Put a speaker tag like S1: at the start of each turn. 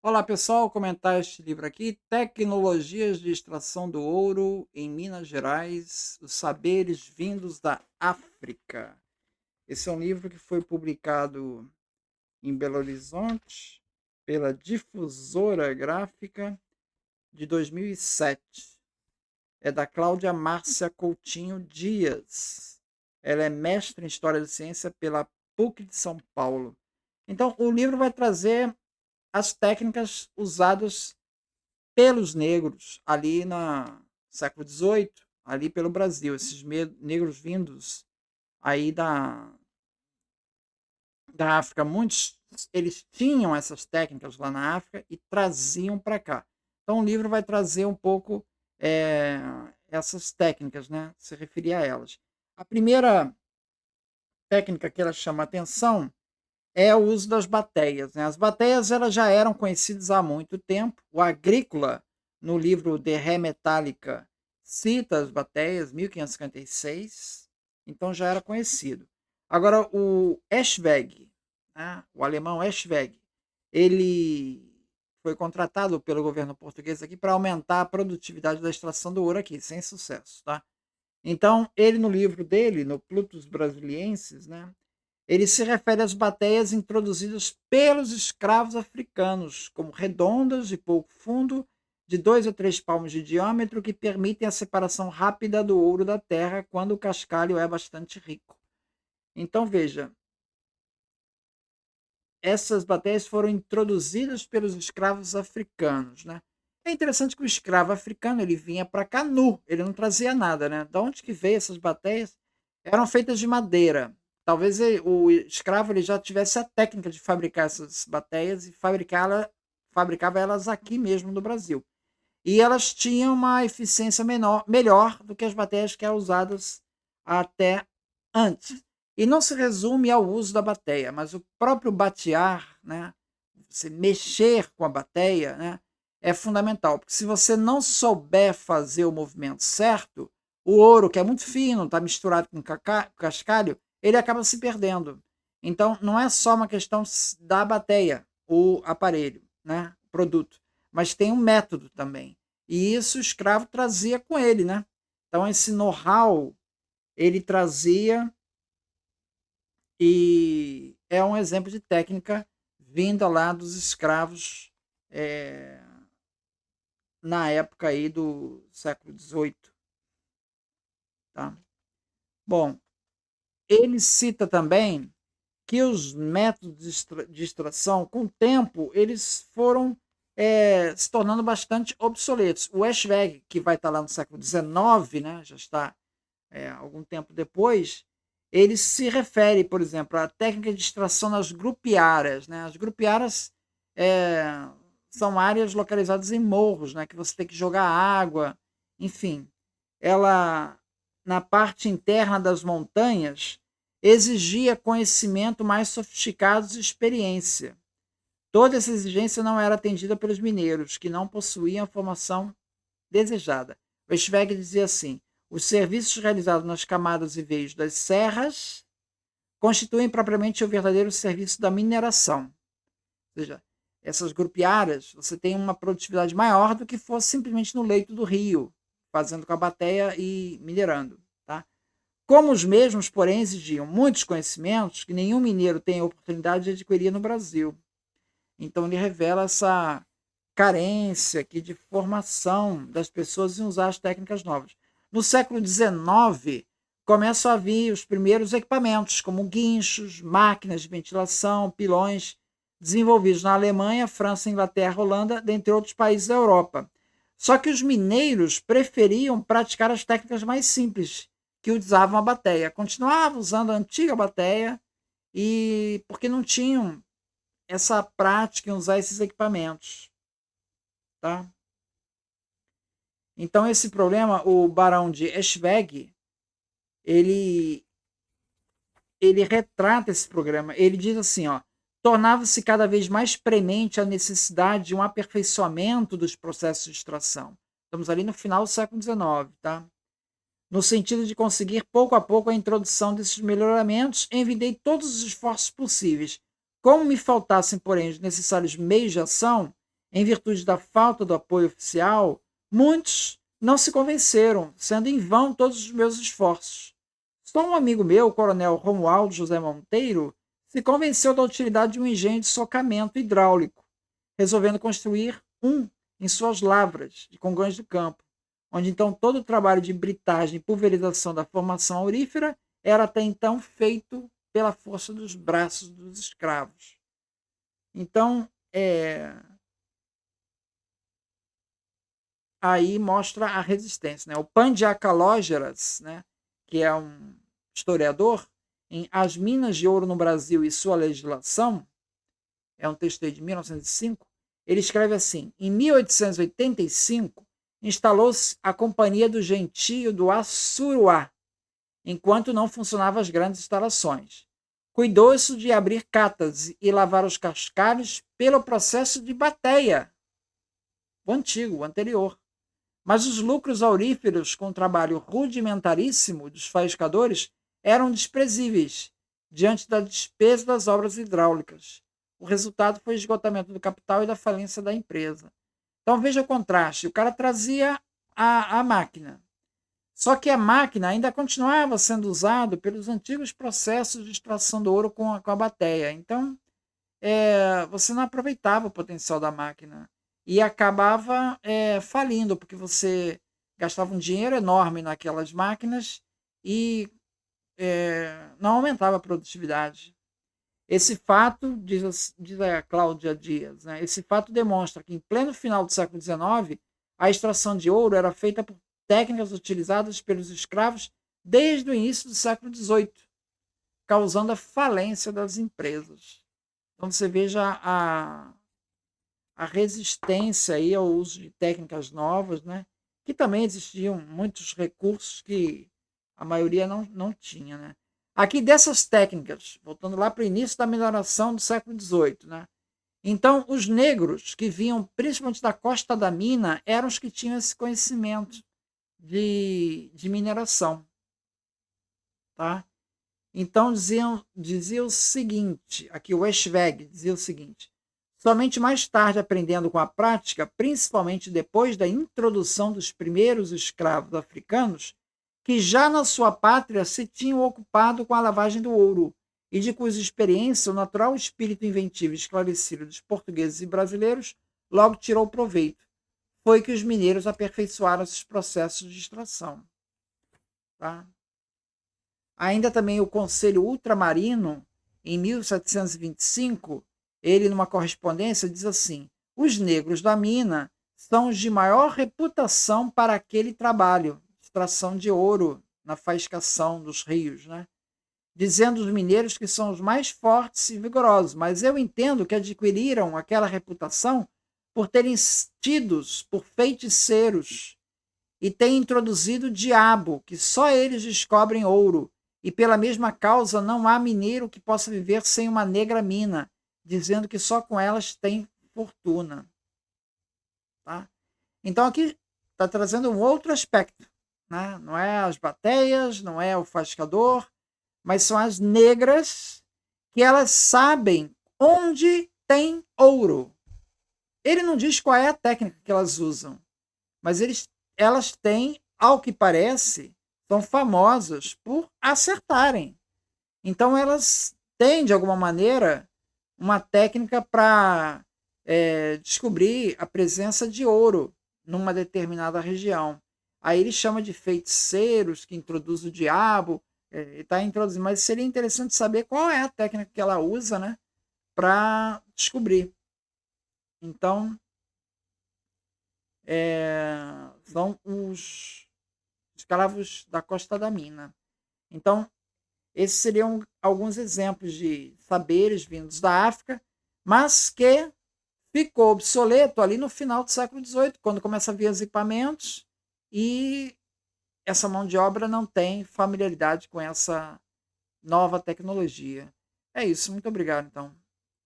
S1: Olá pessoal, comentar este livro aqui, Tecnologias de Extração do Ouro em Minas Gerais, os saberes vindos da África. Esse é um livro que foi publicado em Belo Horizonte pela Difusora Gráfica de 2007. É da Cláudia Márcia Coutinho Dias. Ela é mestre em História da Ciência pela PUC de São Paulo. Então, o livro vai trazer as técnicas usadas pelos negros ali no século XVIII, ali pelo Brasil, esses negros vindos aí da África. Muitos eles tinham essas técnicas lá na África e traziam para cá. Então o livro vai trazer um pouco essas técnicas, né? Se referir a elas. A primeira técnica que ela chama atenção é o uso das bateias, né? As bateias elas já eram conhecidas há muito tempo. O Agrícola, no livro De Re Metallica, cita as bateias, 1556, então já era conhecido. Agora, o Eschwege, né? O alemão Eschwege, ele foi contratado pelo governo português aqui para aumentar a produtividade da extração do ouro aqui, sem sucesso, tá? Então, ele no livro dele, no Plutus Brasiliensis, né, ele se refere às bateias introduzidas pelos escravos africanos, como redondas de pouco fundo, de 2 a 3 palmos de diâmetro, que permitem a separação rápida do ouro da terra quando o cascalho é bastante rico. Então, veja, essas bateias foram introduzidas pelos escravos africanos, né? É interessante que o escravo africano ele vinha para cá nu, ele não trazia nada, né? Da onde que veio essas bateias? Eram feitas de madeira. Talvez o escravo ele já tivesse a técnica de fabricar essas bateias e fabricava elas aqui mesmo no Brasil. E elas tinham uma eficiência melhor do que as bateias que eram usadas até antes. E não se resume ao uso da bateia, mas o próprio batear, né, você mexer com a bateia, né, é fundamental. Porque se você não souber fazer o movimento certo, o ouro, que é muito fino, está misturado com cascalho, ele acaba se perdendo. Então, não é só uma questão da bateia, o aparelho, né, o produto, mas tem um método também. E isso o escravo trazia com ele, né? Então, esse know-how ele trazia e é um exemplo de técnica vinda lá dos escravos é, na época aí do século XVIII. Tá? Bom, ele cita também que os métodos de extração, com o tempo, eles foram se tornando bastante obsoletos. O Eschwege, que vai estar lá no século XIX, né, já está algum tempo depois, ele se refere, por exemplo, à técnica de extração nas grupiárias. Né? As grupiárias é, são áreas localizadas em morros, né, que você tem que jogar água, enfim. Ela, na parte interna das montanhas, exigia conhecimento mais sofisticados e experiência. Toda essa exigência não era atendida pelos mineiros, que não possuíam a formação desejada. O Schweg dizia assim: os serviços realizados nas camadas e veios das serras constituem propriamente o verdadeiro serviço da mineração. Ou seja, essas grupiárias, você tem uma produtividade maior do que fosse simplesmente no leito do rio, fazendo com a bateia e minerando. Tá? Como os mesmos, porém, exigiam muitos conhecimentos que nenhum mineiro tem a oportunidade de adquirir no Brasil. Então ele revela essa carência aqui de formação das pessoas em usar as técnicas novas. No século XIX, começam a vir os primeiros equipamentos, como guinchos, máquinas de ventilação, pilões, desenvolvidos na Alemanha, França, Inglaterra, Holanda, dentre outros países da Europa. Só que os mineiros preferiam praticar as técnicas mais simples, que usavam a bateia. Continuavam usando a antiga bateia, e porque não tinham essa prática em usar esses equipamentos. Tá? Então, esse problema, o Barão de Eschwege, ele, ele retrata esse programa. Ele diz assim, ó, tornava-se cada vez mais premente a necessidade de um aperfeiçoamento dos processos de extração. Estamos ali no final do século XIX, tá? No sentido de conseguir pouco a pouco a introdução desses melhoramentos, envidei todos os esforços possíveis. Como me faltassem, porém, os necessários meios de ação, Em virtude da falta do apoio oficial, muitos não se convenceram, sendo em vão todos os meus esforços. Só um amigo meu, o coronel Romualdo José Monteiro, se convenceu da utilidade de um engenho de socamento hidráulico, resolvendo construir um em suas lavras de Congonhas do Campo, onde então todo o trabalho de britagem e pulverização da formação aurífera era até então feito pela força dos braços dos escravos. Então, aí mostra a resistência. Né? O Pandiacalógeras, né, que é um historiador, em As Minas de Ouro no Brasil e Sua Legislação, é um texto de 1905, ele escreve assim: em 1885, instalou-se a Companhia do Gentio do Assuruá, enquanto não funcionavam as grandes instalações. Cuidou-se de abrir catas e lavar os cascalhos pelo processo de bateia, o antigo, o anterior. Mas os lucros auríferos com o trabalho rudimentaríssimo dos faiscadores eram desprezíveis diante da despesa das obras hidráulicas. O resultado foi o esgotamento do capital e da falência da empresa. Então veja o contraste. O cara trazia a máquina. Só que a máquina ainda continuava sendo usada pelos antigos processos de extração do ouro com a bateia. Então, você não aproveitava o potencial da máquina e acabava falindo, porque você gastava um dinheiro enorme naquelas máquinas e não aumentava a produtividade. Esse fato, diz a Cláudia Dias, né, esse fato demonstra que em pleno final do século XIX, a extração de ouro era feita por técnicas utilizadas pelos escravos desde o início do século XVIII, causando a falência das empresas. Então você veja a resistência aí ao uso de técnicas novas, né? Que também existiam muitos recursos que a maioria não tinha, né? Aqui dessas técnicas, voltando lá para o início da mineração do século XVIII, né? Então, os negros que vinham principalmente da costa da mina eram os que tinham esse conhecimento de mineração, tá? Então dizia o seguinte, aqui o Eschweg dizia o seguinte: somente mais tarde, aprendendo com a prática, principalmente depois da introdução dos primeiros escravos africanos, que já na sua pátria se tinham ocupado com a lavagem do ouro, e de cuja experiência o natural espírito inventivo e esclarecido dos portugueses e brasileiros logo tirou proveito. Foi que os mineiros aperfeiçoaram esses processos de extração. Tá? Ainda também o Conselho Ultramarino, em 1725, ele, numa correspondência, diz assim: os negros da mina são os de maior reputação para aquele trabalho, extração de ouro na faiscação dos rios, né? Dizendo os mineiros que são os mais fortes e vigorosos, mas eu entendo que adquiriram aquela reputação por terem tidos por feiticeiros e têm introduzido o diabo, que só eles descobrem ouro, e pela mesma causa não há mineiro que possa viver sem uma negra mina, dizendo que só com elas tem fortuna. Tá? Então aqui está trazendo um outro aspecto. Né? Não é as bateias, não é o faiscador, mas são as negras que elas sabem onde tem ouro. Ele não diz qual é a técnica que elas usam, mas elas têm, ao que parece, são famosas por acertarem. Então elas têm, de alguma maneira, uma técnica para descobrir a presença de ouro numa determinada região. Aí ele chama de feiticeiros que introduz o diabo, está introduzindo, mas seria interessante saber qual é a técnica que ela usa, né, para descobrir. Então, são os escravos da Costa da Mina. Então, esses seriam alguns exemplos de saberes vindos da África, mas que ficou obsoleto ali no final do século XVIII, quando começa a vir os equipamentos e essa mão de obra não tem familiaridade com essa nova tecnologia. É isso, muito obrigado, então.